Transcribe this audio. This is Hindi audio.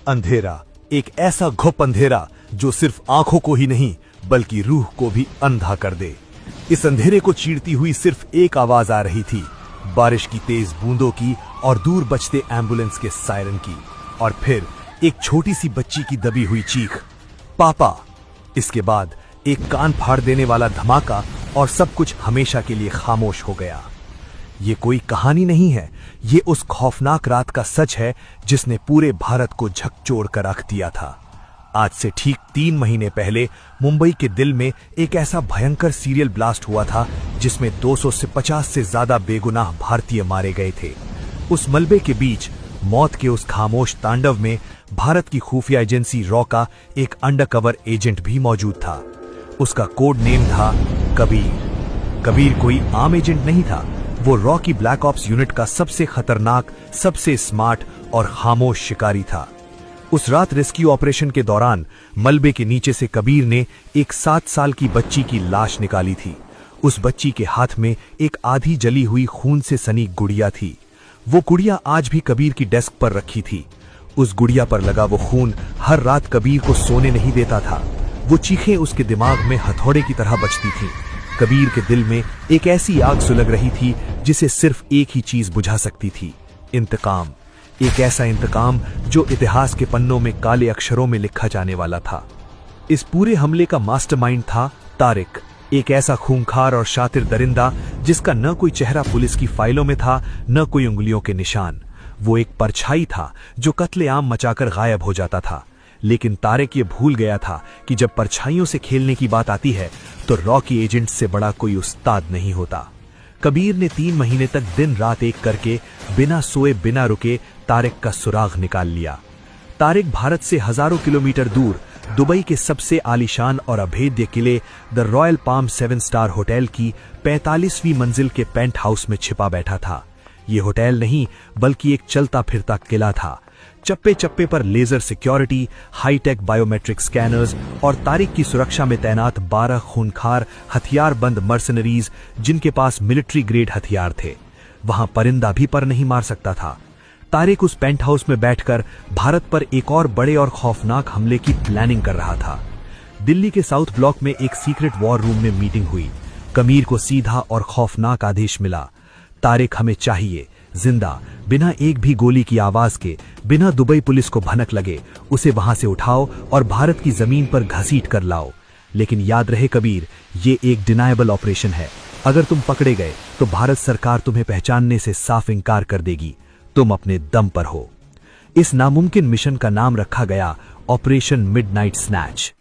अंधेरा, एक ऐसा घुप अंधेरा जो सिर्फ आंखों को ही नहीं बल्कि रूह को भी अंधा कर दे। इस अंधेरे को चीरती हुई सिर्फ एक आवाज आ रही थी, बारिश की तेज बूंदों की और दूर बजते एम्बुलेंस के सायरन की, और फिर एक छोटी सी बच्ची की दबी हुई चीख, पापा। इसके बाद एक कान फाड़ देने वाला धमाका और सब कुछ हमेशा के लिए खामोश हो गया। ये कोई कहानी नहीं है, ये उस खौफनाक रात का सच है जिसने पूरे भारत को झकझोर कर रख दिया था। आज से ठीक 3 महीने पहले मुंबई के दिल में एक ऐसा भयंकर सीरियल ब्लास्ट हुआ था जिसमें 250 से ज्यादा बेगुनाह भारतीय मारे गए थे। उस मलबे के बीच मौत के उस खामोश तांडव में भारत की खुफिया एजेंसी रॉ का एक अंडरकवर एजेंट भी मौजूद था। उसका कोड नेम था कबीर। कबीर कोई आम एजेंट नहीं था, वो रॉ की ब्लैक ऑप्स यूनिट का सबसे खतरनाक, सबसे स्मार्ट और खामोश शिकारी था। उस रात रेस्क्यू ऑपरेशन के दौरान मलबे के नीचे से कबीर ने एक 7 साल की बच्ची की लाश निकाली थी। उस बच्ची के हाथ में एक आधी जली हुई खून से सनी गुड़िया थी। वो गुड़िया आज भी कबीर की डेस्क पर रखी थी। उस गुड़िया पर लगा वो खून हर रात कबीर को सोने नहीं देता था। वो चीखें उसके दिमाग में हथौड़े की तरह बजती थीं। कबीर के दिल में एक ऐसी आग सुलग रही थी जिसे सिर्फ एक ही चीज बुझा सकती थी, इंतकाम। एक ऐसा इंतकाम जो इतिहास के पन्नों में काले अक्षरों में लिखा जाने वाला था। इस पूरे हमले का मास्टरमाइंड था तारिक, एक ऐसा खूंखार और शातिर दरिंदा जिसका न कोई चेहरा पुलिस की फाइलों में था, न कोई उंगलियों के निशान। वो एक परछाई था जो कत्लेआम मचाकर गायब हो जाता था। लेकिन तारिक ये भूल गया था कि जब परछाइयों से खेलने की बात आती है तो रॉ की एजेंट से बड़ा कोई उस्ताद नहीं होता। कबीर ने 3 महीने तक दिन रात एक करके बिना सोए बिना रुके तारिक का सुराग निकाल लिया। तारिक भारत से हजारों किलोमीटर दूर दुबई के सबसे आलीशान और अभेद्य किले the royal palm 7 star hotel की 45वीं मंजिल के पेंट हाउस में छिपा बैठा था। ये होटल नहीं बल्कि एक चलता फिरता किला था। चप्पे चप्पे पर laser security, high tech biometric scanners और तारिक की सुरक्षा में तैनात 12 खूंखार हथियारबंद मर्सनरीज जिनके पास मिलिट्री ग्रेड हथियार थे। वहां परिंदा भी पर नहीं मार सकता था। तारिक उस पेंट हाउस में बैठकर भारत पर एक और बड़े और खौफनाक हमले की प्लानिंग कर रहा था। दिल्ली के साउथ ब्लॉक में एक सीक्रेट वॉर रूम में मीटिंग हुई। कबीर को सीधा और खौफनाक आदेश मिला, तारिक हमें चाहिए जिंदा, बिना एक भी गोली की आवाज के, बिना दुबई पुलिस को भनक लगे। उसे वहां से उठाओ और भारत की जमीन पर घसीट कर लाओ। लेकिन याद रहे कबीर, ये एक डिनायबल ऑपरेशन है। अगर तुम पकड़े गए तो भारत सरकार तुम्हें पहचानने से साफ इंकार कर देगी। तुम अपने दम पर हो। इस नामुमकिन मिशन का नाम रखा गया ऑपरेशन मिडनाइट स्नैच।